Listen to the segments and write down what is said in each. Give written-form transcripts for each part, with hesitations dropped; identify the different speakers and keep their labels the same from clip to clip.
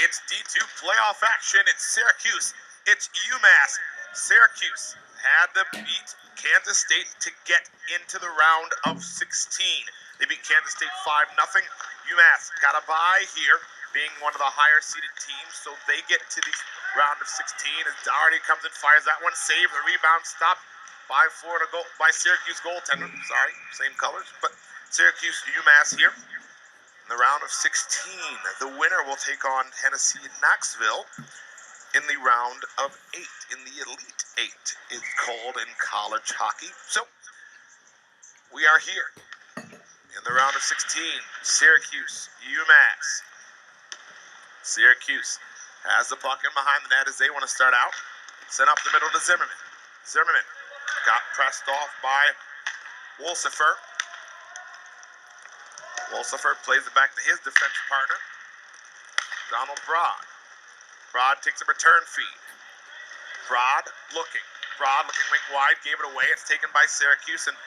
Speaker 1: It's D2 playoff action. It's Syracuse. It's UMass. Syracuse had to beat Kansas State to get into the round of 16. They beat Kansas State 5-0. UMass got a bye here, being one of the higher seeded teams, so they get to the round of 16 as Doherty comes and fires that one, save, the rebound stopped by Syracuse goaltender. Sorry, same colors, but Syracuse UMass here. In the round of 16, the winner will take on Tennessee and Knoxville in the round of 8, in the Elite 8, it's called in college hockey. So, we are here in the round of 16, Syracuse, UMass. Syracuse has the puck in behind the net as they want to start out. Sent up the middle to Zimmerman. Zimmerman got pressed off by Wolsifer. Wolsifer plays it back to his defense partner, Donald Broad. Broad takes a return feed. Broad looking wing wide, gave it away. It's taken by Syracuse and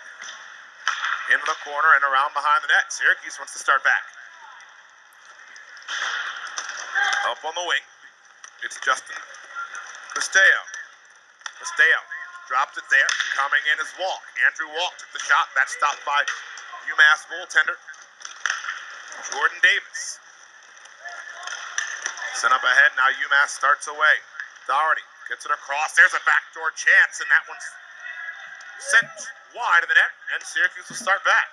Speaker 1: into the corner and around behind the net. Syracuse wants to start back. Up on the wing, it's Justin Castello. Castello dropped it there. Coming in is Walk. Andrew Walk took the shot. That's stopped by UMass goaltender Jordan Davis. Sent up ahead, now UMass starts away. Doherty gets it across. There's a backdoor chance, and that one's sent wide of the net, and Syracuse will start back.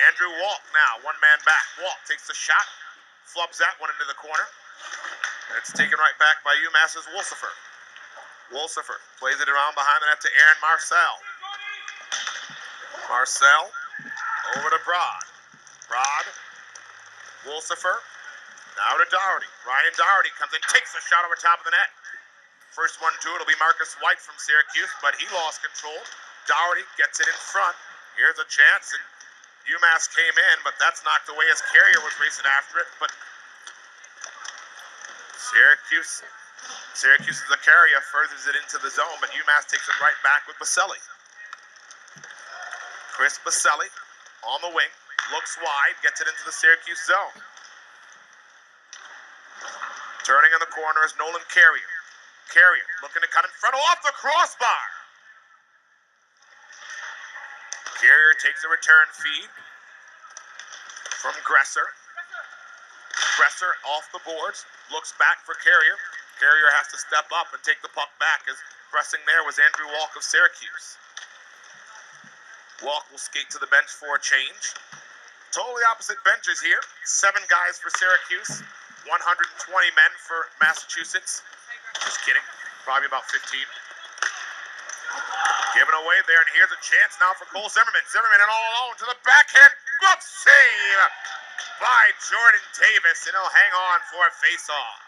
Speaker 1: Andrew Walk now, one man back. Walk takes the shot, flubs that one into the corner, and it's taken right back by UMass's Wolsifer. Wolsifer plays it around behind the net to Aaron Marcel. Marcel over to Broad. Broad, Wolsifer, now to Doherty. Ryan Doherty comes in, takes a shot over top of the net. First one to it will be Marcus White from Syracuse, but he lost control. Doherty gets it in front. Here's a chance, and UMass came in, but that's knocked away as Carrier was racing after it. But Syracuse's the Carrier, furthers it into the zone, but UMass takes it right back with Baselli. Chris Baselli on the wing, looks wide, gets it into the Syracuse zone. Turning in the corner is Nolan Carrier. Carrier looking to cut in front, off the crossbar. Carrier takes a return feed from Gresser. Gresser off the boards, looks back for Carrier. Carrier has to step up and take the puck back as pressing there was Andrew Walk of Syracuse. Walk will skate to the bench for a change. Totally opposite benches here. 7 guys for Syracuse, 120 men for Massachusetts. Just kidding, probably about 15. Given away there, and here's a chance now for Cole Zimmerman. Zimmerman in all alone to the backhand. Glove save by Jordan Davis, and he'll hang on for a face-off.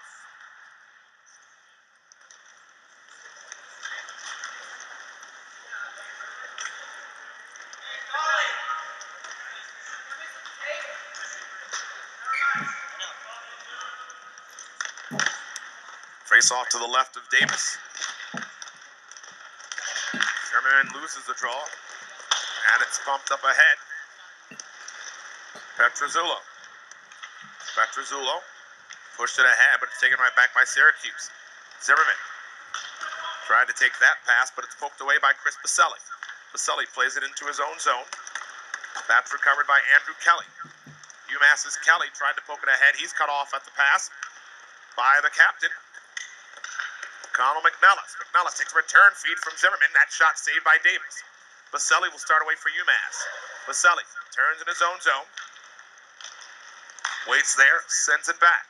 Speaker 1: Face off to the left of Davis. Zimmerman loses the draw, and it's bumped up ahead. Petruzzulo pushed it ahead, but it's taken right back by Syracuse. Zimmerman tried to take that pass, but it's poked away by Chris Baselli. Baselli plays it into his own zone. That's recovered by Andrew Kelly. UMass's Kelly tried to poke it ahead. He's cut off at the pass by the captain, Connell McNellis. McNellis takes a return feed from Zimmerman. That shot saved by Davis. Baselli will start away for UMass. Baselli turns in his own zone. Waits there, sends it back.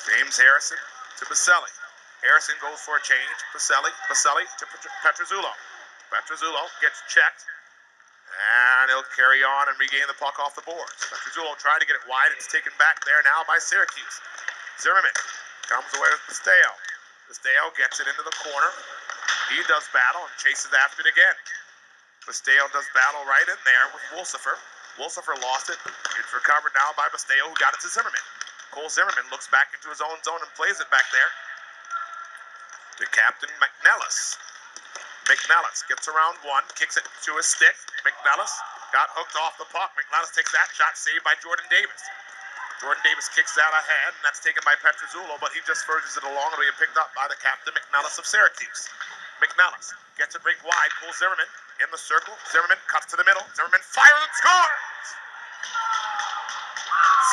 Speaker 1: James Harrison to Baselli. Harrison goes for a change. Baselli to Petruzzulo. Petruzzulo gets checked, and he'll carry on and regain the puck off the boards. Petruzzulo tried to get it wide. It's taken back there now by Syracuse. Zimmerman comes away with Castello. Castello gets it into the corner. He does battle and chases after it again. Castello does battle right in there with Wolsifer. Wolsifer lost it. It's recovered now by Castello, who got it to Zimmerman. Cole Zimmerman looks back into his own zone and plays it back there to Captain McNellis. McNellis gets around one, kicks it to his stick. McNellis got hooked off the puck. McNellis takes that shot, saved by Jordan Davis. Jordan Davis kicks out ahead, and that's taken by Petrozzulo, but he just furthers it along. It'll be picked up by the captain, McNellis of Syracuse. McNellis gets it rink wide, pulls Zimmerman in the circle. Zimmerman cuts to the middle. Zimmerman fires and scores!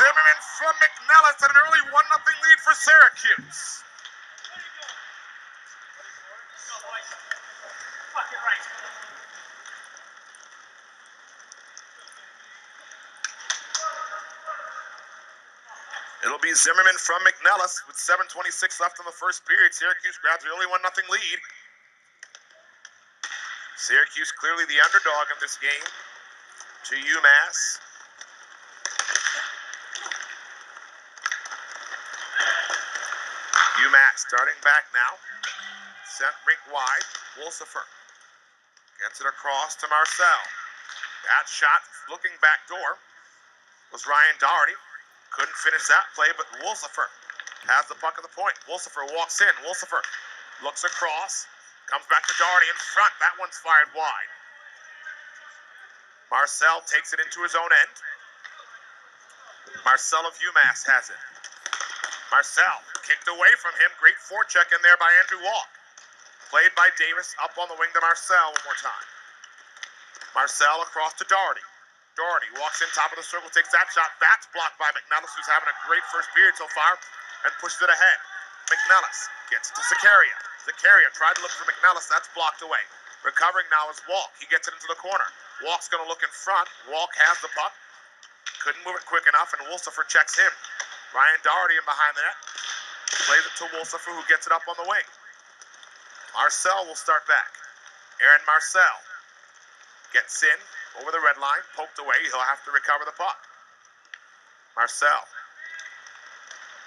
Speaker 1: Zimmerman from McNellis at an early 1-0 lead for Syracuse. It'll be Zimmerman from McNellis with 7:26 left in the first period. Syracuse grabs the early 1-0 lead. Syracuse clearly the underdog in this game to UMass. UMass starting back now. Sent rink wide. Wolsifer gets it across to Marcel. That shot looking back door was Ryan Doherty. Couldn't finish that play, but Wolsifer has the puck at the point. Wolsifer walks in. Wolsifer looks across. Comes back to Doherty in front. That one's fired wide. Marcel takes it into his own end. Marcel of UMass has it. Marcel kicked away from him. Great forecheck in there by Andrew Walk. Played by Davis up on the wing to Marcel one more time. Marcel across to Doherty. Doherty walks in top of the circle, takes that shot. That's blocked by McNellis, who's having a great first period so far, and pushes it ahead. McNellis gets it to Zakaria. Zakaria tried to look for McNellis. That's blocked away. Recovering now is Walk. He gets it into the corner. Walk's going to look in front. Walk has the puck. Couldn't move it quick enough, and Wolsifer checks him. Ryan Doherty in behind the net. Plays it to Wolsifer, who gets it up on the wing. Marcel will start back. Aaron Marcel gets in over the red line, poked away. He'll have to recover the puck. Marcel,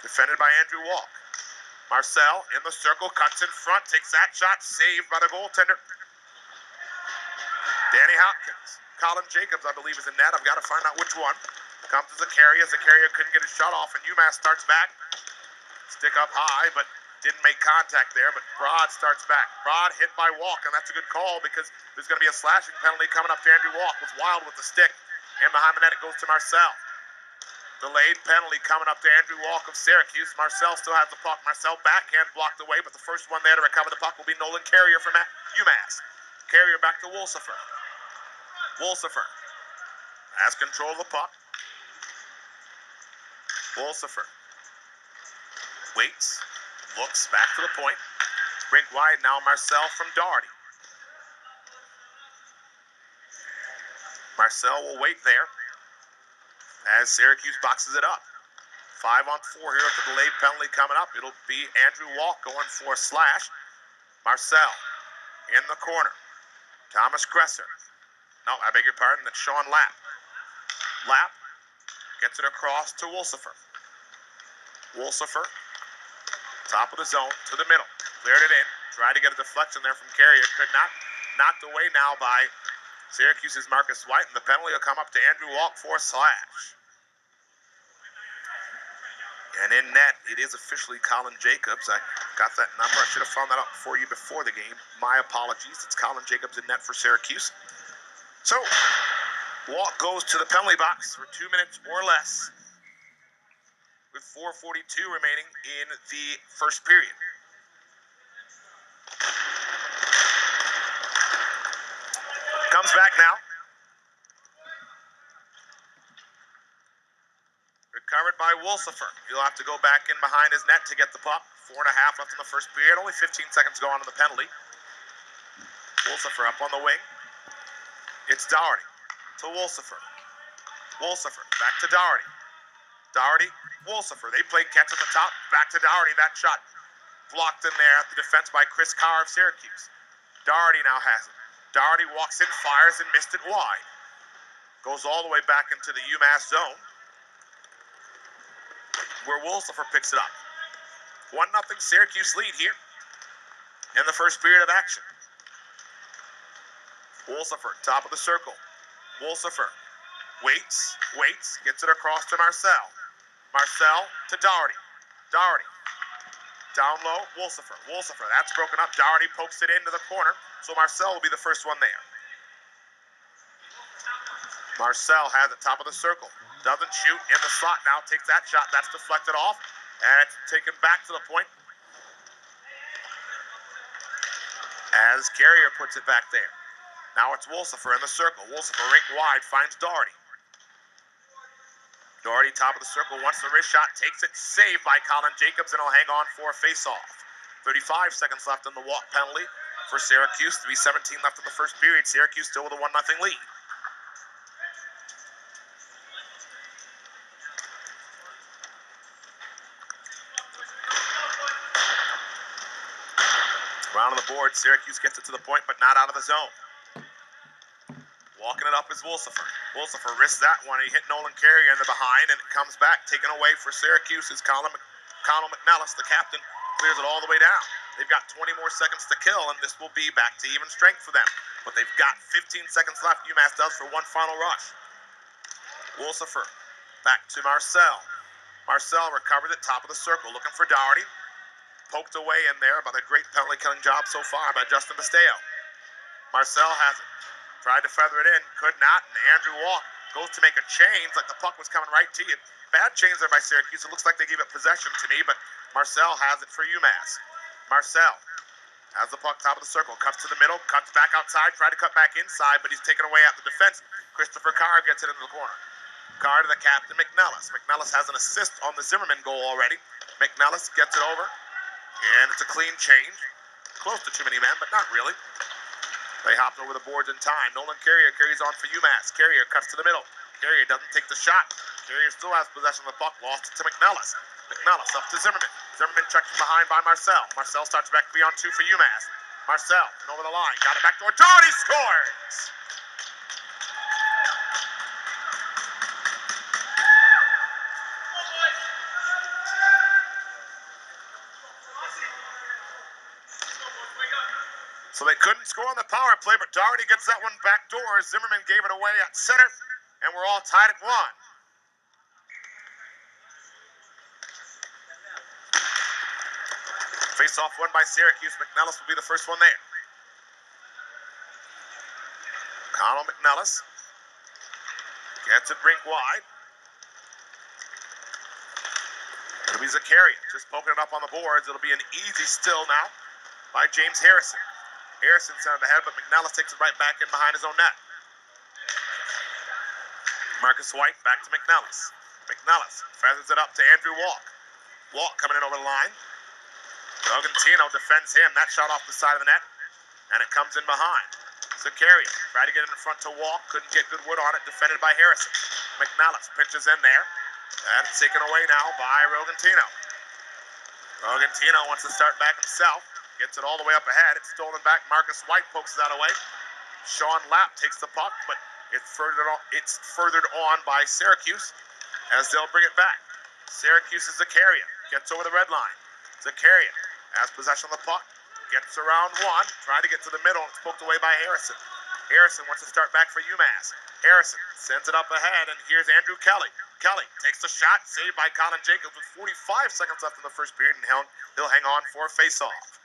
Speaker 1: defended by Andrew Walk. Marcel in the circle, cuts in front, takes that shot, saved by the goaltender. Danny Hopkins. Colin Jacobs, I believe, is in net. I've got to find out which one. Comes to Zakaria. Zakaria couldn't get his shot off, and UMass starts back. Stick up high, but didn't make contact there, but Broad starts back. Broad hit by Walk, and that's a good call because there's going to be a slashing penalty coming up to Andrew Walk. Was wild with the stick. And behind the net, it goes to Marcel. Delayed penalty coming up to Andrew Walk of Syracuse. Marcel still has the puck. Marcel backhand blocked away, but the first one there to recover the puck will be Nolan Carrier from UMass. Carrier back to Wolsifer. Wolsifer has control of the puck. Wolsifer waits. Looks back to the point. Rink wide now, Marcel from Doherty. Marcel will wait there as Syracuse boxes it up. 5-on-4 here with the delayed penalty coming up. It'll be Andrew Walk going for a slash. Marcel in the corner. Thomas Gresser. No, I beg your pardon. That's Sean Lapp. Lapp gets it across to Wolsifer. Wolsifer. Top of the zone to the middle. Cleared it in. Tried to get a deflection there from Carrier. Could not. Knocked away now by Syracuse's Marcus White. And the penalty will come up to Andrew Walk for a slash. And in net, it is officially Colin Jacobs. I got that number. I should have found that out for you before the game. My apologies. It's Colin Jacobs in net for Syracuse. So, Walk goes to the penalty box for 2 minutes or less, with 4:42 remaining in the first period. Comes back now. Recovered by Wolsifer. He'll have to go back in behind his net to get the puck. 4.5 left in the first period. Only 15 seconds to go on in the penalty. Wolsifer up on the wing. It's Doherty to Wolsifer. Wolsifer back to Doherty. Doherty, Wolsifer. They play catch at the top. Back to Doherty. That shot blocked in there at the defense by Chris Carr of Syracuse. Doherty now has it. Doherty walks in, fires, and missed it wide. Goes all the way back into the UMass zone, where Wolsifer picks it up. 1-0 Syracuse lead here in the first period of action. Wolsifer, top of the circle. Wolsifer waits, gets it across to Marcel. Marcel to Doherty. Doherty. Down low, Wolsifer. Wolsifer, that's broken up. Doherty pokes it into the corner, so Marcel will be the first one there. Marcel has the top of the circle. Doesn't shoot in the slot now. Takes that shot. That's deflected off. And it's taken back to the point as Carrier puts it back there. Now it's Wolsifer in the circle. Wolsifer rink wide, finds Doherty. Doherty, top of the circle, wants the wrist shot, takes it, saved by Colin Jacobs, and he'll hang on for a face-off. 35 seconds left in the walk penalty for Syracuse. 3:17 left in the first period. Syracuse still with a 1-0 lead. Round on the board, Syracuse gets it to the point, but not out of the zone. Walking it up is Wolsifer. Wolsifer risks that one. He hit Nolan Carrier in the behind, and it comes back, taken away for Syracuse is Connell McNellis, the captain, clears it all the way down. They've got 20 more seconds to kill, and this will be back to even strength for them. But they've got 15 seconds left. UMass does for one final rush. Wolsifer back to Marcel. Marcel recovers at top of the circle, looking for Doherty. Poked away in there by the great penalty-killing job so far by Justin Basteo. Marcel has it. Tried to feather it in, could not, and Andrew Walk goes to make a change like the puck was coming right to you. Bad change there by Syracuse. It looks like they gave it possession to me, but Marcel has it for UMass. Marcel has the puck top of the circle, cuts to the middle, cuts back outside, tried to cut back inside, but he's taken away at the defense. Christopher Carr gets it into the corner. Carr to the captain, McNellis. McNellis has an assist on the Zimmerman goal already. McNellis gets it over, and it's a clean change. Close to too many men, but not really. They hopped over the boards in time. Nolan Carrier carries on for UMass. Carrier cuts to the middle. Carrier doesn't take the shot. Carrier still has possession of the puck. Lost it to McNellis. McNellis up to Zimmerman. Zimmerman checked from behind by Marcel. Marcel starts back 3-on-2 for UMass. Marcel over the line. Got it back door. Doherty scores! So they couldn't score on the power play, but Doherty gets that one back door. Zimmerman gave it away at center, and we're all tied at 1. Face-off won by Syracuse. McNellis will be the first one there. Connell McNellis gets it rink wide. It'll be Zakaria just poking it up on the boards. It'll be an easy still now by James Harrison. Harrison sent it ahead, but McNellis takes it right back in behind his own net. Marcus White back to McNellis. McNellis feathers it up to Andrew Walk. Walk coming in over the line. Argentino defends him. That shot off the side of the net, and it comes in behind. Zakaria tried to get it in front to Walk. Couldn't get good wood on it. Defended by Harrison. McNellis pinches in there. And it's taken away now by Argentino. Argentino wants to start back himself. Gets it all the way up ahead. It's stolen back. Marcus White pokes that away. Sean Lapp takes the puck, but it's furthered on by Syracuse as they'll bring it back. Syracuse is Zakaria. Gets over the red line. Zakaria has possession of the puck. Gets around one. Trying to get to the middle. It's poked away by Harrison. Harrison wants to start back for UMass. Harrison sends it up ahead, and here's Andrew Kelly. Kelly takes the shot, saved by Colin Jacobs with 45 seconds left in the first period, and he'll hang on for a face-off.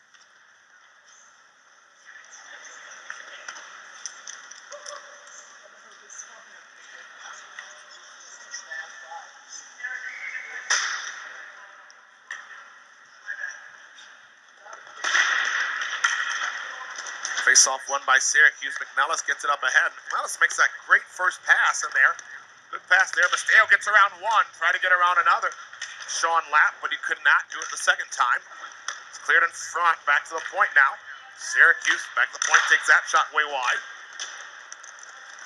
Speaker 1: Face-off won by Syracuse. McNellis gets it up ahead. McNellis makes that great first pass in there. Good pass there. Basteo gets around one. Try to get around another. Sean Lapp, but he could not do it the second time. It's cleared in front. Back to the point now. Syracuse back to the point. Takes that shot way wide.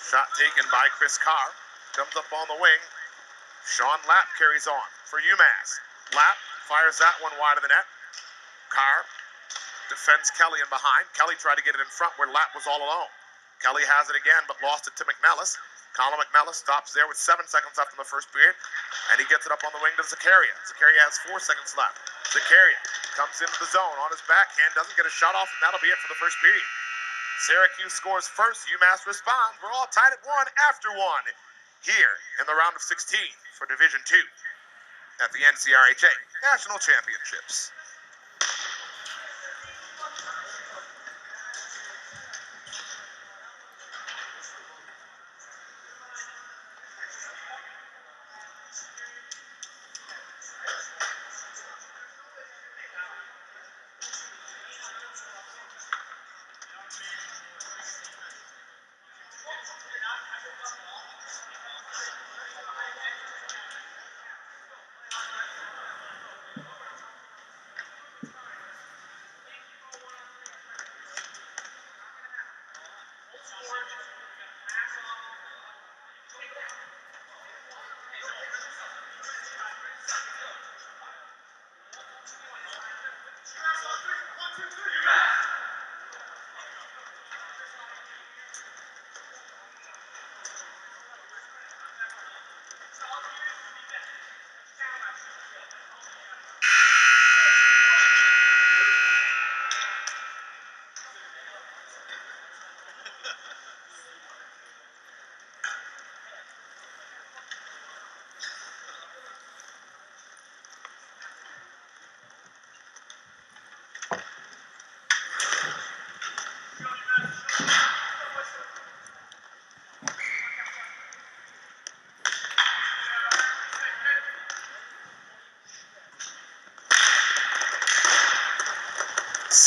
Speaker 1: Shot taken by Chris Carr. Comes up on the wing. Sean Lapp carries on for UMass. Lapp fires that one wide of the net. Carr defends Kelly in behind. Kelly tried to get it in front where Lapp was all alone. Kelly has it again, but lost it to McNellis. Colin McNellis stops there with 7 seconds left in the first period, and he gets it up on the wing to Zakaria. Zakaria has 4 seconds left. Zakaria comes into the zone on his backhand, doesn't get a shot off, and that'll be it for the first period. Syracuse scores first. UMass responds. We're all tied at 1 after 1 here in the round of 16 for Division II at the NCRHA National Championships.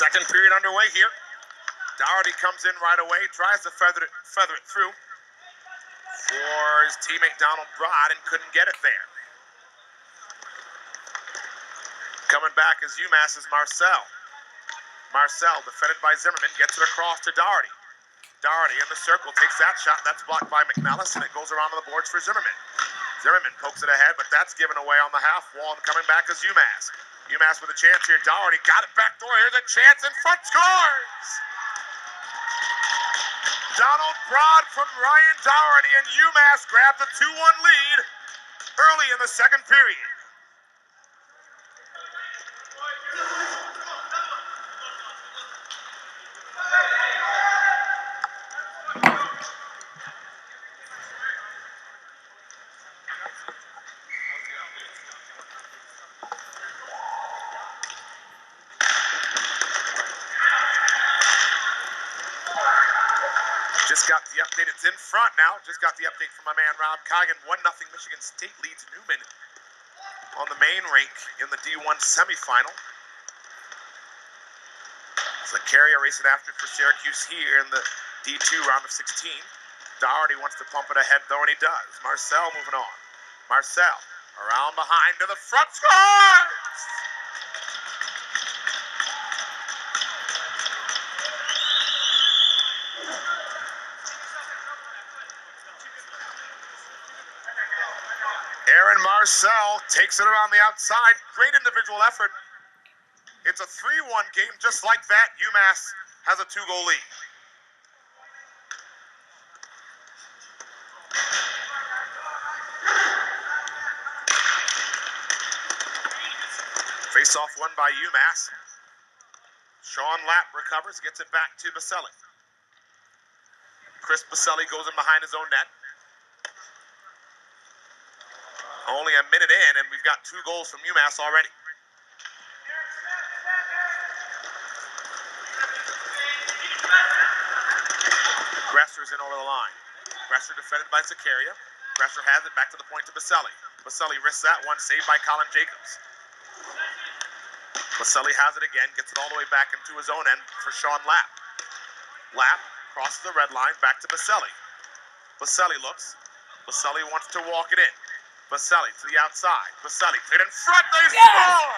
Speaker 1: Second period underway here. Doherty comes in right away, tries to feather it through for his teammate Donald Broad and couldn't get it there. Coming back is UMass's Marcel. Marcel, defended by Zimmerman, gets it across to Doherty. Doherty in the circle, takes that shot. That's blocked by McNellis, and it goes around on the boards for Zimmerman. Zimmerman pokes it ahead, but that's given away on the half wall, and coming back is UMass. UMass with a chance here. Doherty got it back door. Here's a chance in front. Scores! Donald Broad from Ryan Doherty, and UMass grabbed a 2-1 lead early in the second period. Just got the update. It's in front now. Just got the update from my man Rob Coggin. 1-0 Michigan State leads Newman on the main rink in the D1 semifinal. So Carrier racing after it for Syracuse here in the D2 round of 16. Doherty wants to pump it ahead though, and he does. Marcel moving on. Marcel around behind to the front. Scores! Aaron Marcel takes it around the outside. Great individual effort. It's a 3-1 game. Just like that, UMass has a 2-goal lead. Face-off won by UMass. Sean Lapp recovers, gets it back to Baselli. Chris Baselli goes in behind his own net. Only a minute in, and we've got 2 goals from UMass already. Gresser's in over the line. Gresser defended by Zakaria. Gresser has it back to the point to Baselli. Baselli risks that one, saved by Colin Jacobs. Baselli has it again, gets it all the way back into his own end for Sean Lapp. Lapp crosses the red line, back to Baselli. Baselli looks. Baselli wants to walk it in. Baselli to the outside. Baselli played in front. They score!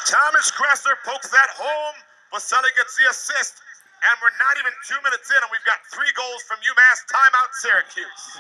Speaker 1: Thomas Gresser pokes that home. Baselli gets the assist. And we're not even 2 minutes in, and we've got 3 goals from UMass. Timeout, Syracuse.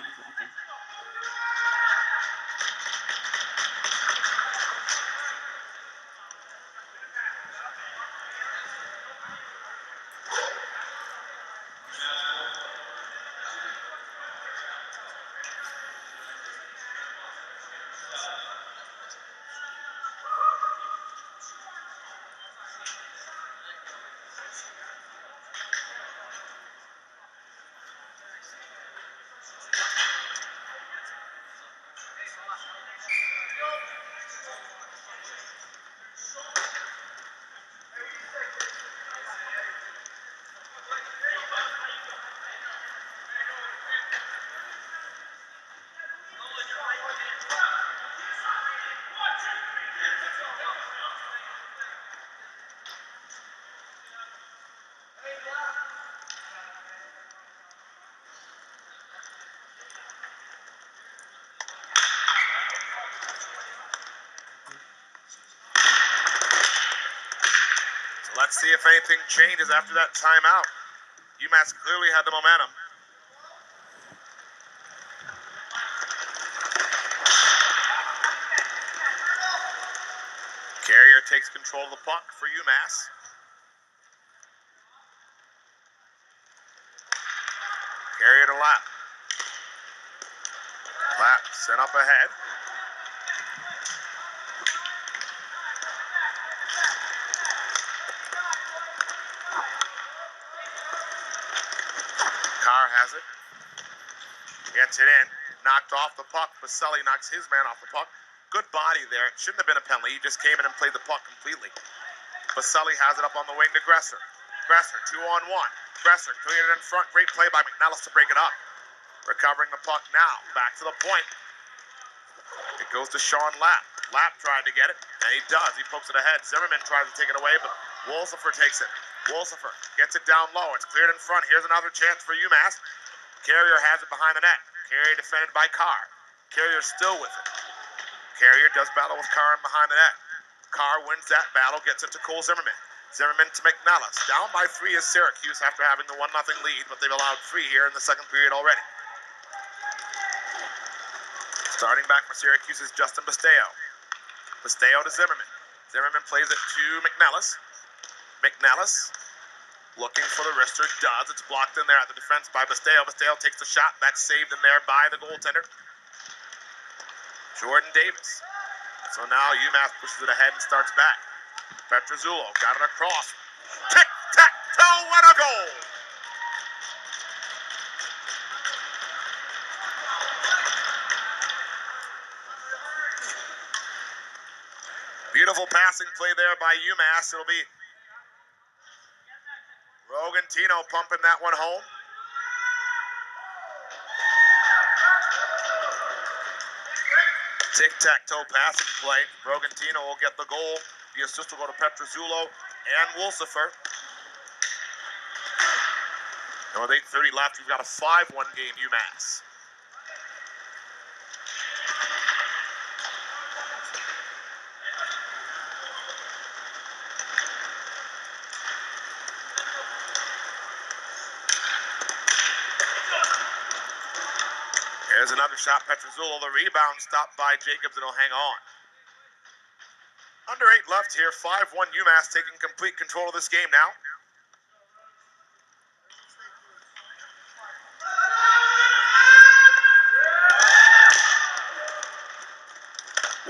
Speaker 1: Let's see if anything changes after that timeout. UMass clearly had the momentum. Carrier takes control of the puck for UMass. Carrier to Lapp. Lapp sent up ahead. Carr has it. Gets it in. Knocked off the puck. Baselli knocks his man off the puck. Good body there. It shouldn't have been a penalty. He just came in and played the puck completely. Baselli has it up on the wing to Gresser. Gresser, 2-on-1. Gresser cleared it in front. Great play by McNellis to break it up. Recovering the puck now. Back to the point. It goes to Sean Lapp. Lapp tried to get it, and he does. He pokes it ahead. Zimmerman tries to take it away, but Wolsifer takes it. Wolsifer gets it down low. It's cleared in front. Here's another chance for UMass. Carrier has it behind the net. Carrier defended by Carr. Carrier still with it. Carrier does battle with Carr behind the net. Carr wins that battle, gets it to Cole Zimmerman. Zimmerman to McNellis. Down by 3 is Syracuse after having the 1-0 lead, but they've allowed 3 here in the second period already. Starting back for Syracuse is Justin Basteo. Basteo to Zimmerman. Zimmerman plays it to McNellis. McNellis looking for the wrister. Does. It's blocked in there at the defense by Basteo. Basteo takes the shot. That's saved in there by the goaltender, Jordan Davis. So now UMass pushes it ahead and starts back. Petruzzulo got it across. Tic-tac-toe, what a goal! Beautiful passing play there by UMass. It'll be Rogantino pumping that one home. Tic-tac-toe passing play. Rogantino will get the goal. The assist will go to Petruzzulo and Wolsifer. And with 8:30 left, we've got a 5-1 game UMass. There's another shot, Petruzzulo. The rebound stopped by Jacobs, and he'll hang on. Under 8 left here, 5-1 UMass taking complete control of this game now.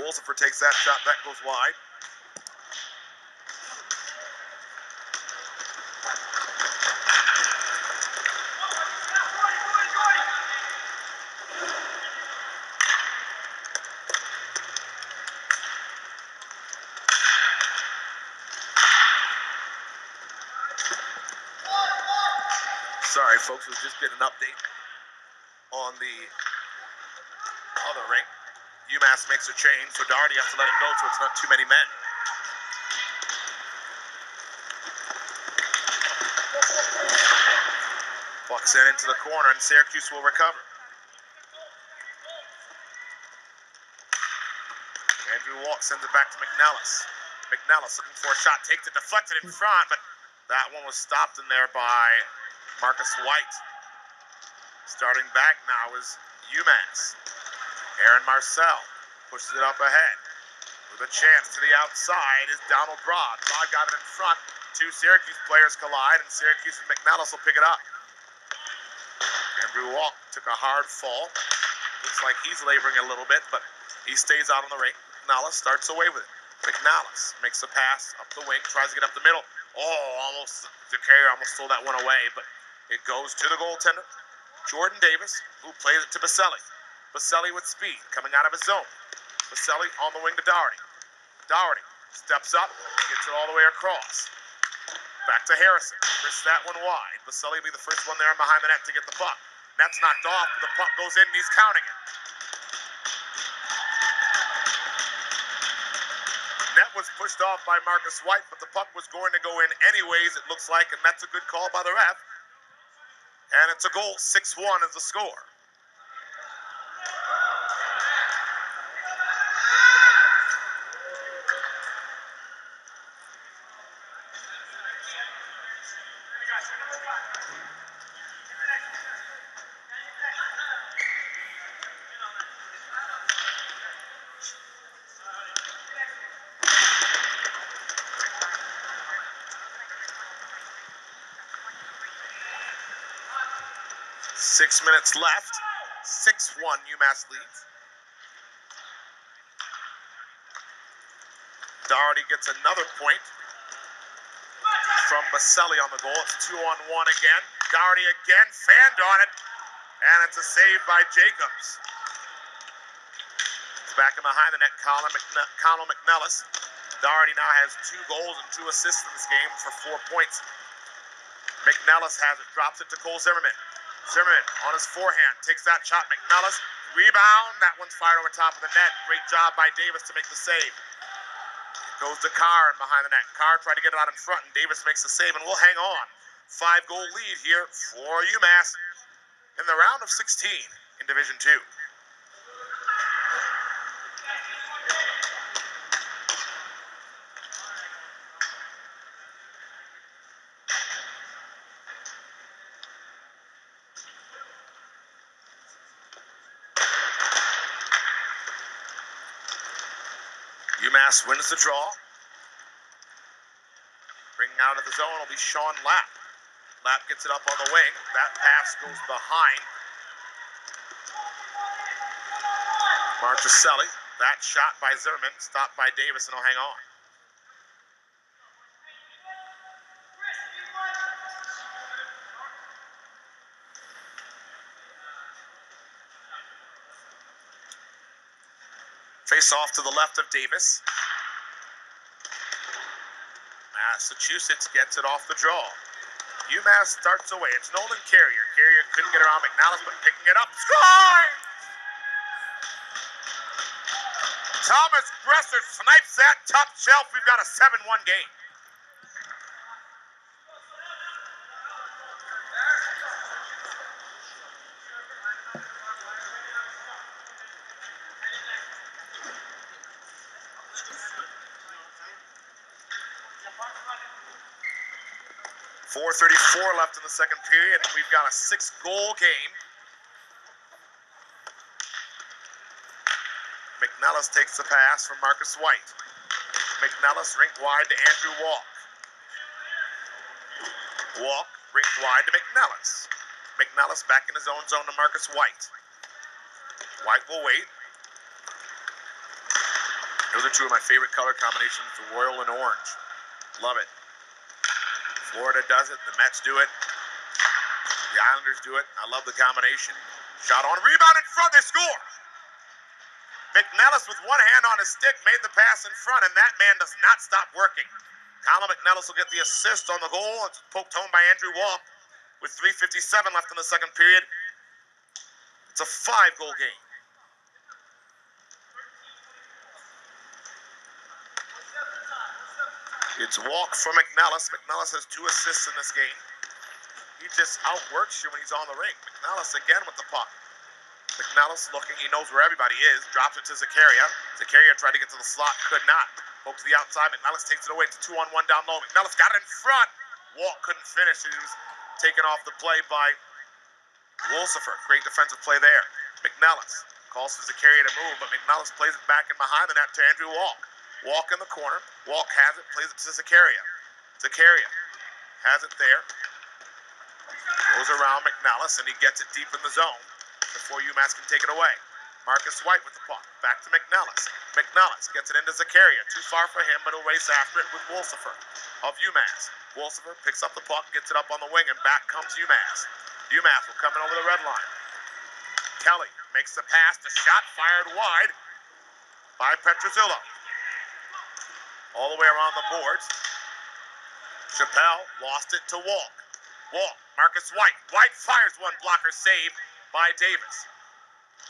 Speaker 1: Wolsifer takes that shot, that goes wide. Sorry, folks, we'll just get an update on the other ring. UMass makes a change, so Doherty has to let it go so it's not too many men. Puck sent into the corner, and Syracuse will recover. Andrew Walk sends it back to McNellis. McNellis looking for a shot, takes it, deflected in front, but that one was stopped in there by Marcus White. Starting back now is UMass. Aaron Marcel pushes it up ahead. With a chance to the outside is Donald Broad. Broad got it in front. 2 Syracuse players collide, and Syracuse and McNellis will pick it up. Andrew Walk took a hard fall. Looks like he's laboring a little bit, but he stays out on the ring. McNellis starts away with it. McNellis makes a pass up the wing, tries to get up the middle. The carrier almost stole that one away, but it goes to the goaltender, Jordan Davis, who plays it to Baselli. Baselli with speed, coming out of his zone. Baselli on the wing to Doherty. Doherty steps up, gets it all the way across. Back to Harrison. Wrists that one wide. Baselli will be the first one there behind the net to get the puck. Net's knocked off, but the puck goes in, and he's counting it. Net was pushed off by Marcus White, but the puck was going to go in anyways, it looks like, and that's a good call by the ref. And it's a goal. 6-1 is the score. Six minutes left. 6-1 UMass leads. Doherty gets another point from Baselli on the goal. It's 2-on-1 again. Doherty again, fanned on it, and it's a save by Jacobs. It's back in behind the net, Connell McNellis. Doherty now has 2 goals and 2 assists in this game for 4 points. McNellis has it, drops it to Cole Zimmerman. Zimmerman on his forehand, takes that shot. McNellis Rebound. That one's fired over top of the net. Great job by Davis to make the save. Goes to Carr behind the net. Carr tried to get it out in front, and Davis makes the save, and we'll hang on. 5-goal lead here for UMass in the round of 16 in Division II. UMass wins the draw. Bringing out of the zone will be Sean Lapp. Lapp gets it up on the wing. That pass goes behind Martusselli. That shot by Zimmerman, stopped by Davis, and he'll hang on. Face off to the left of Davis. Massachusetts gets it off the draw. UMass starts away. It's Nolan Carrier. Carrier couldn't get around McNallis, but picking it up. Score! Thomas Gresser snipes that top shelf. We've got a 7-1 game. .434 left in the second period, and we've got a 6-goal game. McNellis takes the pass from Marcus White. McNellis rink wide to Andrew Walk. Walk rink wide to McNellis. McNellis back in his own zone to Marcus White. White will wait. Those are two of my favorite color combinations, the royal and orange. Love it. Florida does it, the Mets do it, the Islanders do it. I love the combination. Shot on, rebound in front, they score! McNellis with one hand on his stick made the pass in front, and that man does not stop working. Colin McNellis will get the assist on the goal. It's poked home by Andrew Walk with 3:57 left in the second period. It's a 5-goal game. It's Walk for McNellis. McNellis has 2 assists in this game. He just outworks you when he's on the ring. McNellis again with the puck. McNellis looking, he knows where everybody is. Drops it to Zakaria. Zakaria tried to get to the slot, could not. Poke to the outside. McNellis takes it away. It's a 2-on-1 down low. McNellis got it in front. Walk couldn't finish. He was taken off the play by Wolsifer. Great defensive play there. McNellis calls for Zakaria to move, but McNellis plays it back in behind the net to Andrew Walk. Walk in the corner. Walk has it, plays it to Zakaria. Zakaria has it there. Goes around McNellis, and he gets it deep in the zone before UMass can take it away. Marcus White with the puck. Back to McNellis. McNellis gets it into Zakaria. Too far for him, but he'll race after it with Wolsifer of UMass. Wolsifer picks up the puck, gets it up on the wing, and back comes UMass. UMass will come in over the red line. Kelly makes the pass. The shot fired wide by Petrozzillo. All the way around the boards. Chappelle lost it to Walk. Walk, Marcus White. White fires one, blocker save by Davis.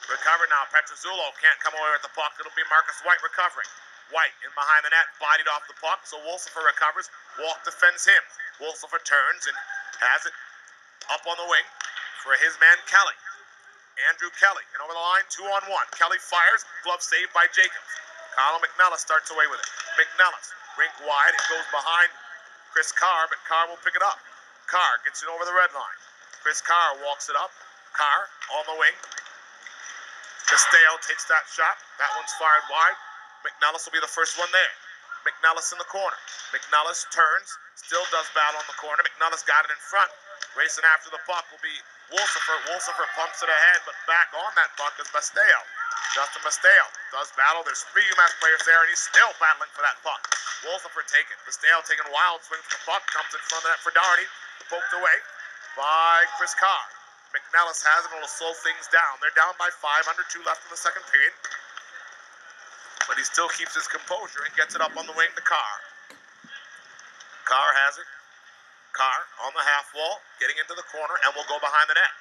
Speaker 1: Recovered now. Petrozzillo can't come away with the puck. It'll be Marcus White recovering. White in behind the net, bodied off the puck, so Wolsifer recovers. Walk defends him. Wolsifer turns and has it up on the wing for his man Kelly. Andrew Kelly, and over the line, 2-on-1. Kelly fires, glove saved by Jacobs. Colin McNellis starts away with it. McNellis, rink wide, it goes behind Chris Carr, but Carr will pick it up. Carr gets it over the red line. Chris Carr walks it up. Carr on the wing. Castillo takes that shot. That one's fired wide. McNellis will be the first one there. McNellis in the corner. McNellis turns, still does battle on the corner. McNellis got it in front. Racing after the puck will be Wolsifer. Wolsifer pumps it ahead, but back on that puck is Basteo. Justin Basteo does battle. There's 3 UMass players there, and he's still battling for that puck. Wolsifer taken. Basteo taking a wild swing for the puck. Comes in front of the net for Doherty. Poked away by Chris Carr. McNellis has it and will slow things down. They're down by 5, under 2 left in the second period. But he still keeps his composure and gets it up on the wing to Carr. Carr has it. Carr on the half wall, getting into the corner, and will go behind the net.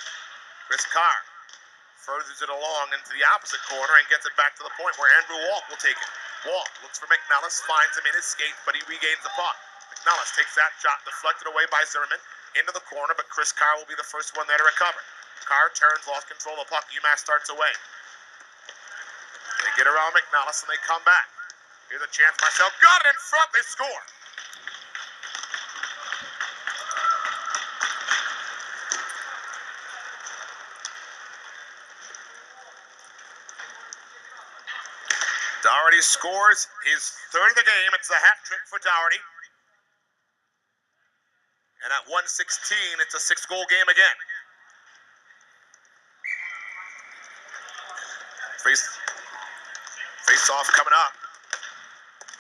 Speaker 1: Chris Carr furthers it along into the opposite corner and gets it back to the point where Andrew Walk will take it. Walk looks for McNellis, finds him in his skates, but he regains the puck. McNellis takes that shot, deflected away by Zimmerman into the corner, but Chris Carr will be the first one there to recover. Carr turns, lost control of the puck. UMass starts away. They get around McNellis and they come back. Here's a chance. Marcel got it in front. They score. Doherty scores his third of the game. It's a hat trick for Doherty. And at 1:16, it's a 6-goal game again. Face-off coming up.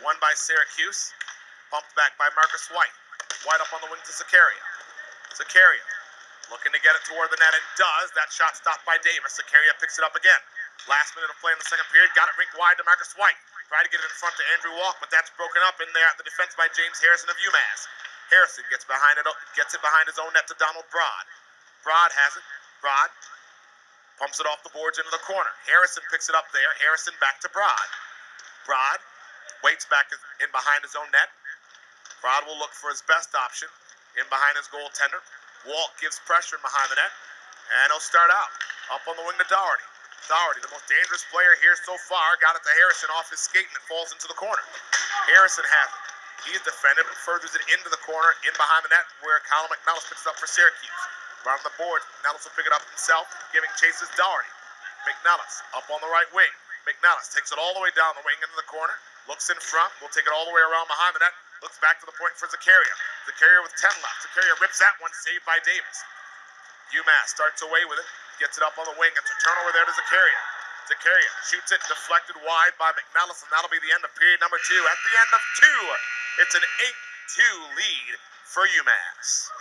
Speaker 1: Won by Syracuse. Pumped back by Marcus White. White up on the wing to Zakaria. Zakaria looking to get it toward the net and does. That shot stopped by Davis. Zakaria picks it up again. Last minute of play in the second period. Got it rinked wide to Marcus White. Tried to get it in front to Andrew Walk, but that's broken up in there at the defense by James Harrison of UMass. Harrison gets it behind his own net to Donald Broad. Broad has it. Broad pumps it off the boards into the corner. Harrison picks it up there. Harrison back to Broad. Broad waits back in behind his own net. Broad will look for his best option in behind his goaltender. Walt gives pressure behind the net, and he'll start out. Up on the wing to Doherty. Doherty, the most dangerous player here so far, got it to Harrison off his skate, and it falls into the corner. Harrison has it. He's defended, but furthers it into the corner, in behind the net, where Colin McNellis picks it up for Syracuse. Around the board, McNellis will pick it up himself, giving chases Doherty. McNellis up on the right wing. McNellis takes it all the way down the wing into the corner, looks in front, will take it all the way around behind the net, looks back to the point for Zakaria. Zakaria with 10 left. Zakaria rips that one, saved by Davis. UMass starts away with it, gets it up on the wing. It's a turnover there to Zakaria. Zakaria shoots it, deflected wide by McNellis, and that'll be the end of period number 2. At the end of 2, it's an 8-2 lead for UMass.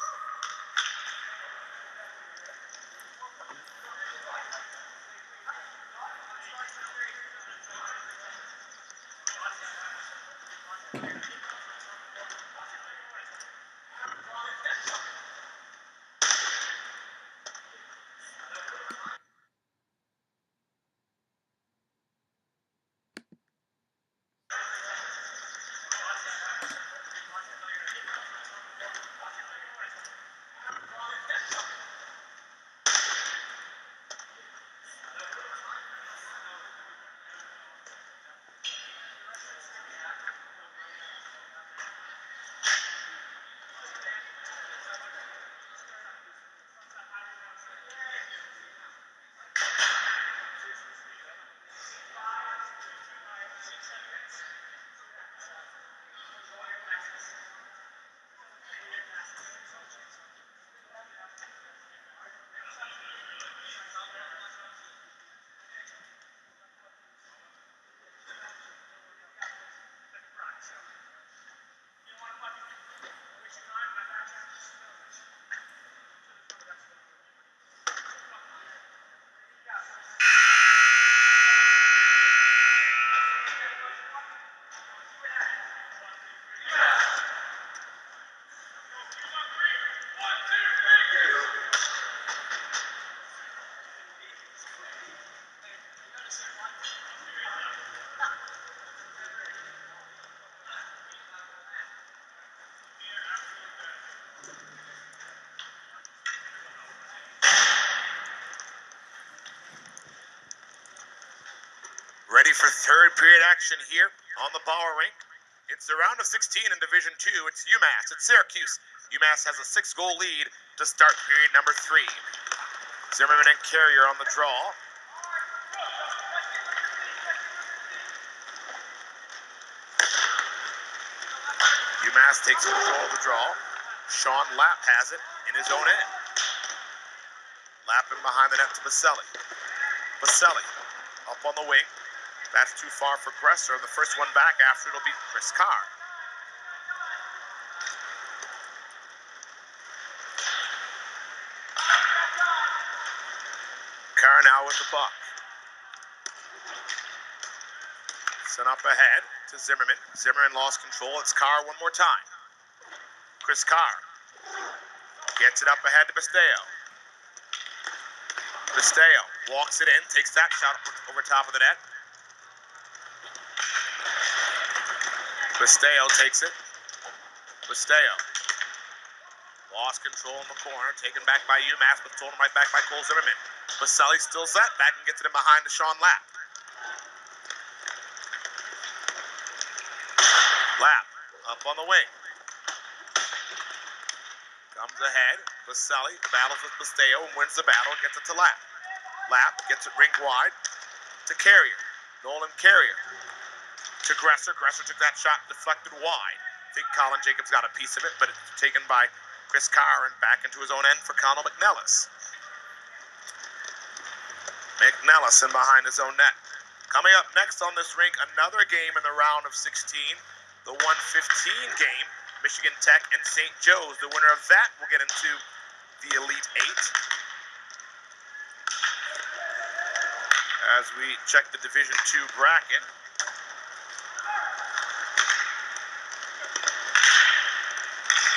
Speaker 1: Ready for third period action here on the Bauer rink. It's the round of 16 in Division 2. It's UMass. It's Syracuse. UMass has a 6-goal lead to start period number 3. Zimmerman and Carrier on the draw. UMass takes control of the draw. Sean Lapp has it in his own end. Lapp in behind the net to Baselli. Baselli up on the wing. That's too far for Gresser. The first one back after it'll be Chris Carr. Carr now with the puck. Sent up ahead to Zimmerman. Zimmerman lost control. It's Carr one more time. Chris Carr gets it up ahead to Basteo. Pisteo walks it in, takes that shot over top of the net. Pisteo takes it. Pisteo lost control in the corner, taken back by UMass, but stolen right back by Cole Zimmerman. Baselli still set back and gets it in behind to Sean Lapp. Lapp up on the wing. Comes ahead. Baselli battles with Pisteo and wins the battle and gets it to Lapp. Lapp gets it rink wide to Carrier. Nolan Carrier to Gresser. Gresser took that shot, deflected wide. I think Colin Jacobs got a piece of it, but it's taken by Chris Carr and back into his own end for Connell McNellis. McNellis in behind his own net. Coming up next on this rink, another game in the round of 16. The 115 game, Michigan Tech and St. Joe's. The winner of that will get into the Elite Eight. As we check the Division II bracket.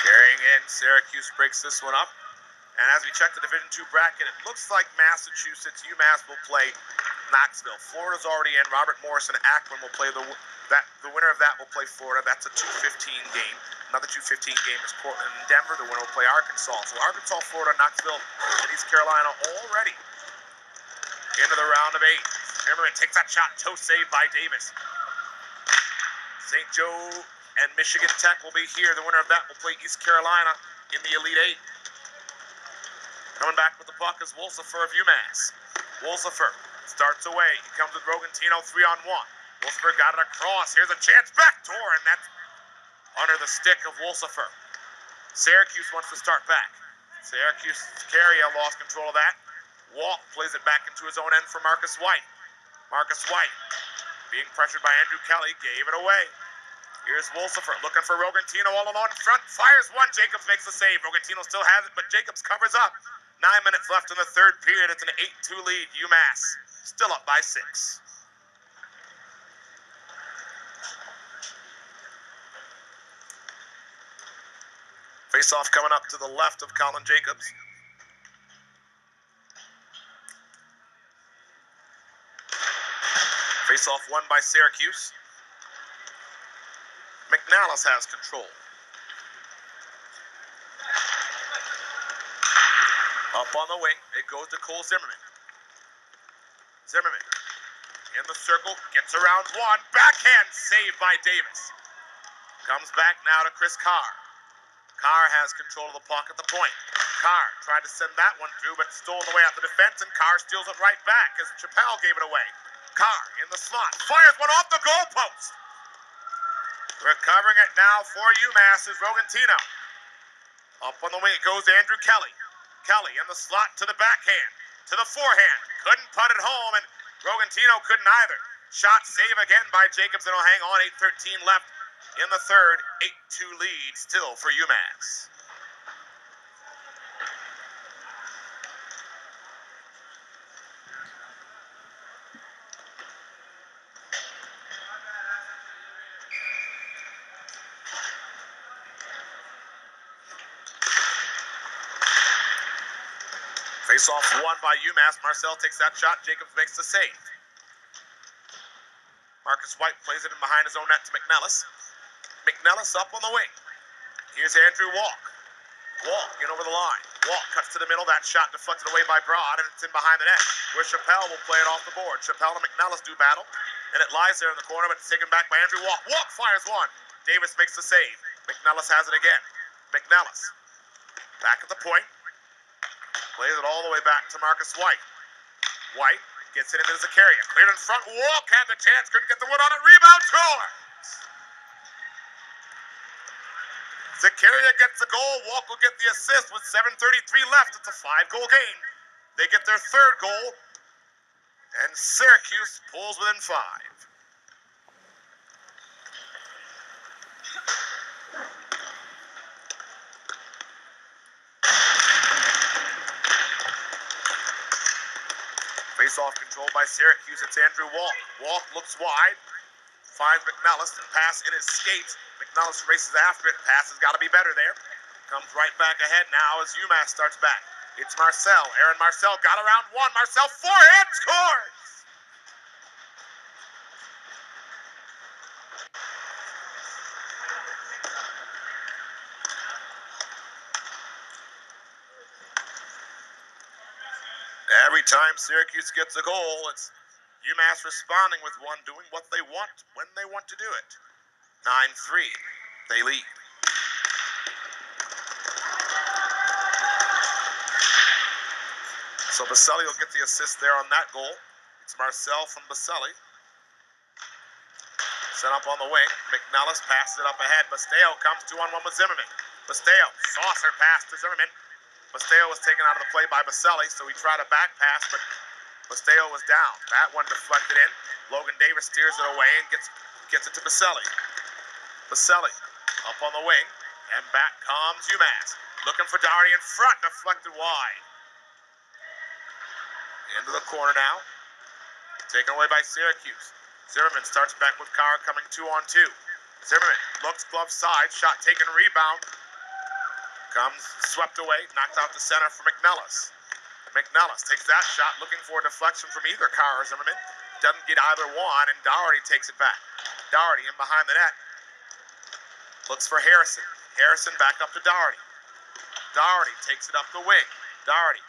Speaker 1: Carrying in, Syracuse breaks this one up. And as we check the Division II bracket, it looks like Massachusetts, UMass will play Knoxville. Florida's already in. Robert Morris and Akron will play the winner of that will play Florida. That's a 2:15 game. Another 2:15 game is Portland and Denver. The winner will play Arkansas. So Arkansas, Florida, Knoxville, and East Carolina already into the round of 8. Zimmerman takes that shot, toe saved by Davis. St. Joe and Michigan Tech will be here. The winner of that will play East Carolina in the Elite Eight. Coming back with the puck is Wolsifer of UMass. Wolsifer starts away. He comes with Rogantino 3-on-1. Wolsifer got it across. Here's a chance backdoor, and that's under the stick of Wolsifer. Syracuse wants to start back. Syracuse Carrier lost control of that. Walk plays it back into his own end for Marcus White. Marcus White being pressured by Andrew Kelly, gave it away. Here's Wolsifer looking for Rogantino all alone in front. Fires one. Jacobs makes the save. Rogantino still has it, but Jacobs covers up. 9 minutes left in the third period. It's an 8-2 lead. UMass still up by 6. Face-off coming up to the left of Colin Jacobs. Face-off won by Syracuse. McNellis has control. Up on the wing, it goes to Cole Zimmerman. Zimmerman in the circle, gets around one. Backhand save by Davis. Comes back now to Chris Carr. Carr has control of the puck at the point. Carr tried to send that one through, but stolen away at the defense, and Carr steals it right back as Chappelle gave it away. Carr in the slot, fires one off the goalpost. Recovering it now for UMass is Rogantino. Up on the wing it goes to Andrew Kelly. Kelly in the slot to the backhand, to the forehand. Couldn't putt it home, and Rogantino couldn't either. Shot save again by Jacobs, and will hang on. 8:13 left in the third. 8-2 lead still for UMass. Face-off won by UMass. Marcel takes that shot. Jacobs makes the save. Marcus White plays it in behind his own net to McNellis. McNellis up on the wing. Here's Andrew Walk. Walk in over the line. Walk cuts to the middle. That shot deflected away by Broad, and it's in behind the net, where Chappelle will play it off the board. Chappelle and McNellis do battle, and it lies there in the corner, but it's taken back by Andrew Walk. Walk fires one. Davis makes the save. McNellis has it again. McNellis back at the point. Plays it all the way back to Marcus White. White gets it into Zakaria. Cleared in front. Walk had the chance. Couldn't get the wood on it. Rebound score. Zakaria gets the goal. Walk will get the assist with 7:33 left. It's a 5-goal game. They get their third goal. And Syracuse pulls within 5. Face-off controlled by Syracuse. It's Andrew Walk. Walk looks wide. Finds McNellis. The pass in his skates. McNellis races after it. Pass has got to be better there. Comes right back ahead now as UMass starts back. It's Marcel. Aaron Marcel got around one. Marcel forehand scores! Every time Syracuse gets a goal, it's UMass responding with one, doing what they want when they want to do it. 9-3. They lead. So Baselli will get the assist there on that goal. It's Marcel from Baselli. Set up on the wing. McNellis passes it up ahead. Basteo comes 2-on-1 with Zimmerman. Basteo, saucer pass to Zimmerman. Basteo was taken out of the play by Baselli, so he tried a back pass, but Basteo was down. That one deflected in. Logan Davis steers it away and gets it to Baselli. Baselli up on the wing, and back comes UMass. Looking for Doherty in front, deflected wide. Into the corner now. Taken away by Syracuse. Zimmerman starts back with Carr coming 2-on-2. Zimmerman looks glove side, shot taken, rebound. Comes swept away, knocked out the center for McNellis. McNellis takes that shot, looking for a deflection from either Carr or Zimmerman. Doesn't get either one, and Doherty takes it back. Doherty in behind the net. Looks for Harrison. Harrison back up to Doherty. Doherty takes it up the wing. Doherty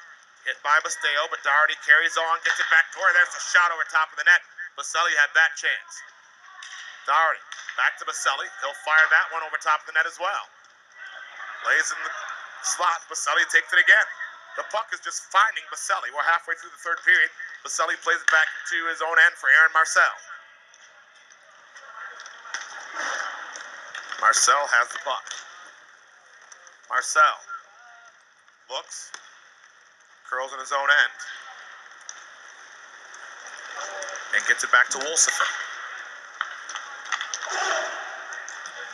Speaker 1: hit by Basteo, but Doherty carries on, gets it back to her. There's a shot over top of the net. Baselli had that chance. Doherty back to Baselli. He'll fire that one over top of the net as well. Lays in the slot. Baselli takes it again. The puck is just finding Baselli. We're halfway through the third period. Baselli plays it back into his own end for Aaron Marcel. Marcel has the puck. Marcel looks. Curls in his own end. And gets it back to Wolsifer.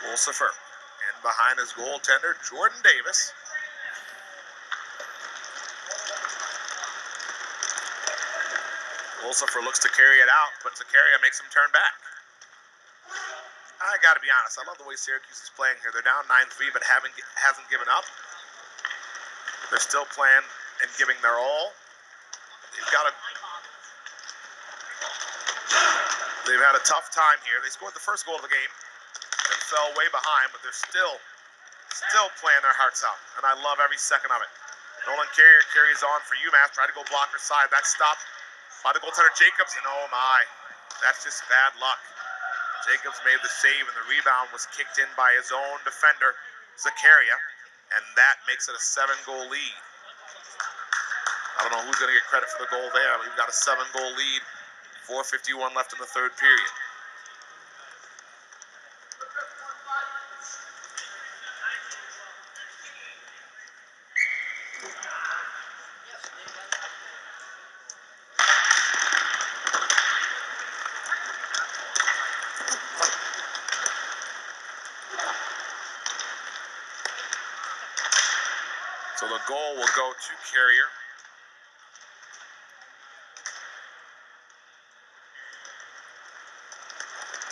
Speaker 1: Wolsifer in behind his goaltender, Jordan Davis. Wolsifer looks to carry it out, but Zakaria makes him turn back. I gotta be honest, I love the way Syracuse is playing here. They're down 9-3, but hasn't given up. They're still playing and giving their all. They've had a tough time here. They scored the first goal of the game and fell way behind, but they're still playing their hearts out, and I love every second of it. Nolan Carrier carries on for UMass, trying to go blocker side. That's stopped by the goaltender Jacobs, and oh my, that's just bad luck. Jacobs made the save, and the rebound was kicked in by his own defender, Zakaria, and that makes it a 7-goal lead. I don't know who's going to get credit for the goal there. We've got a 7-goal lead. 4:51 left in the third period. So the goal will go to Carrier.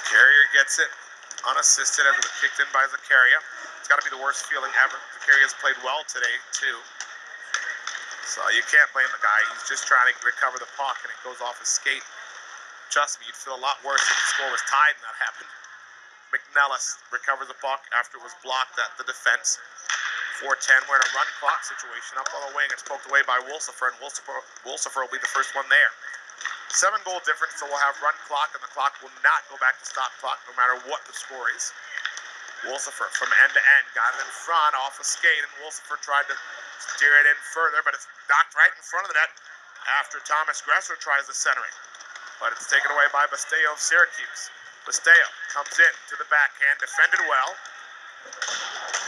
Speaker 1: Carrier gets it unassisted as it was kicked in by Zakaria. It's got to be the worst feeling ever. Zakaria's played well today, too. So you can't blame the guy. He's just trying to recover the puck, and it goes off his skate. Trust me, you'd feel a lot worse if the score was tied and that happened. McNellis recovers the puck after it was blocked at the defense. 4:10, we're in a run clock situation. Up on the wing, it's poked away by Wolsifer, and Wolsifer will be the first one there. 7-goal difference, so we'll have run clock, and the clock will not go back to stop clock no matter what the score is. Wolsifer from end to end, got it in front off a skate, and Wolsifer tried to steer it in further, but it's knocked right in front of the net after Thomas Gresser tries the centering. But it's taken away by Basteo of Syracuse. Basteo comes in to the backhand, defended well.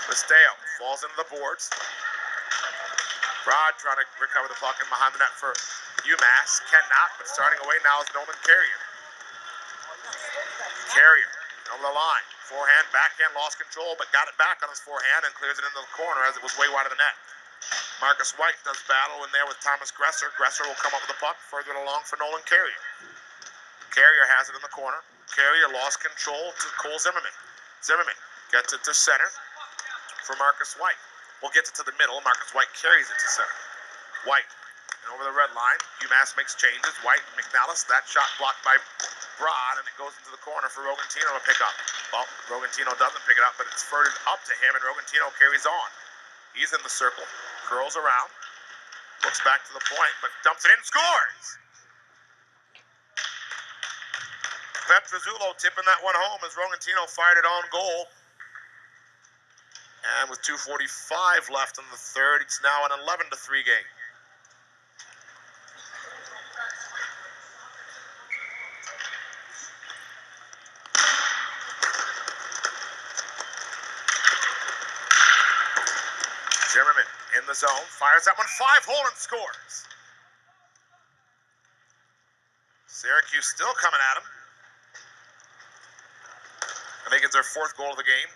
Speaker 1: Basteo falls into the boards. Broad trying to recover the puck in behind the net for UMass. Cannot, but starting away now is Nolan Carrier. Carrier over the line. Forehand, backhand, lost control, but got it back on his forehand and clears it into the corner as it was way wide of the net. Marcus White does battle in there with Thomas Gresser. Gresser will come up with the puck further along for Nolan Carrier. Carrier has it in the corner. Carrier lost control to Cole Zimmerman. Zimmerman gets it to center for Marcus White. Well, gets it to the middle. Marcus White carries it to center. White. And over the red line, UMass makes changes. White, McNallis, that shot blocked by Broad, and it goes into the corner for Rogantino to pick up. Well, Rogantino doesn't pick it up, but it's furted up to him, and Rogantino carries on. He's in the circle, curls around, looks back to the point, but dumps it in, scores! Petruzzulo tipping that one home as Rogantino fired it on goal. And with 2:45 left in the third, it's now an 11-3 game. Zimmerman in the zone, fires that one 5-hole and scores. Syracuse still coming at him. I think it's their 4th goal of the game.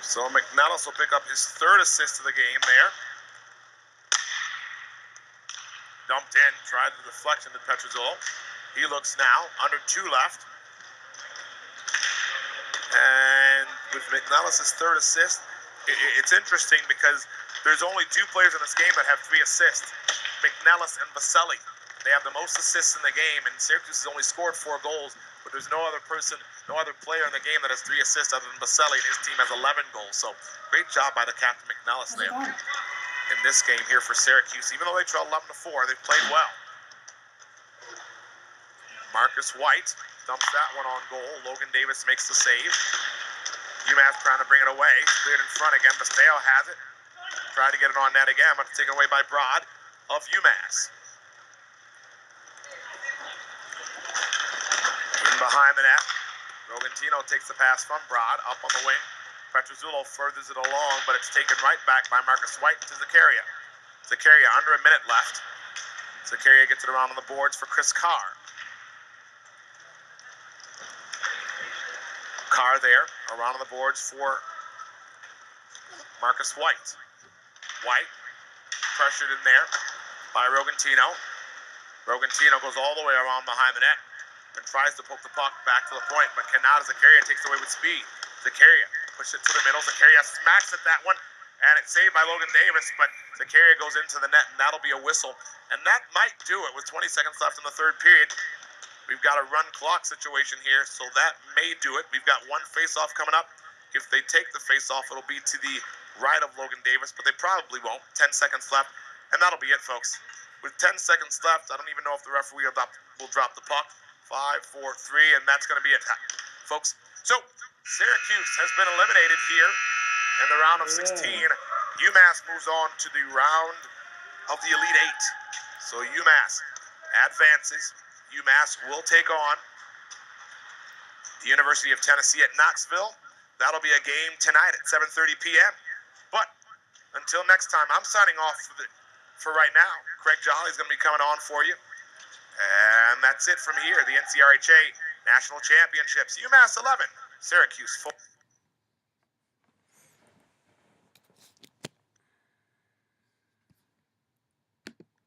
Speaker 1: So McNallis will pick up his 3rd assist of the game there. Dumped in, tried the deflection to Petruzzulo. He looks now, under 2 left. And with McNallis' 3rd assist, it's interesting because there's only 2 players in this game that have 3 assists. McNallis and Vaselli. They have the most assists in the game, and Syracuse has only scored 4 goals, but there's no other player in the game that has 3 assists other than Vaselli, and his team has 11 goals. So great job by the captain McNallis there in this game here for Syracuse. Even though they trailed 11-4, they've played well. Marcus White dumps that one on goal. Logan Davis makes the save. UMass trying to bring it away. Cleared in front again. Basteo has it. Tried to get it on net again, but it's taken away by Broad of UMass. In behind the net, Rogantino takes the pass from Broad up on the wing. Petruzzulo furthers it along, but it's taken right back by Marcus White to Zakaria. Zakaria under a minute left. Zakaria gets it around on the boards for Chris Carr. Carr there, around on the boards for Marcus White. White, pressured in there by Rogantino. Rogantino goes all the way around behind the net and tries to poke the puck back to the point, but cannot as Zakaria takes it away with speed. Zakaria pushes it to the middle. Zakaria smacks at that one, and it's saved by Logan Davis, but Zakaria goes into the net, and that'll be a whistle. And that might do it with 20 seconds left in the 3rd period. We've got a run clock situation here, so that may do it. We've got one face-off coming up. If they take the face-off, it'll be to the right of Logan Davis, but they probably won't. 10 seconds left, and that'll be it, folks. With 10 seconds left, I don't even know if the referee will drop the puck. 5, 4, 3, and that's going to be it, folks. So, Syracuse has been eliminated here in the round of 16. UMass moves on to the round of the Elite 8. So, UMass advances. UMass will take on the University of Tennessee at Knoxville. That'll be a game tonight at 7:30 p.m. But until next time, I'm signing off for right now. Craig Jolly is going to be coming on for you. And that's it from here. The NCRHA National Championships. UMass 11, Syracuse 4.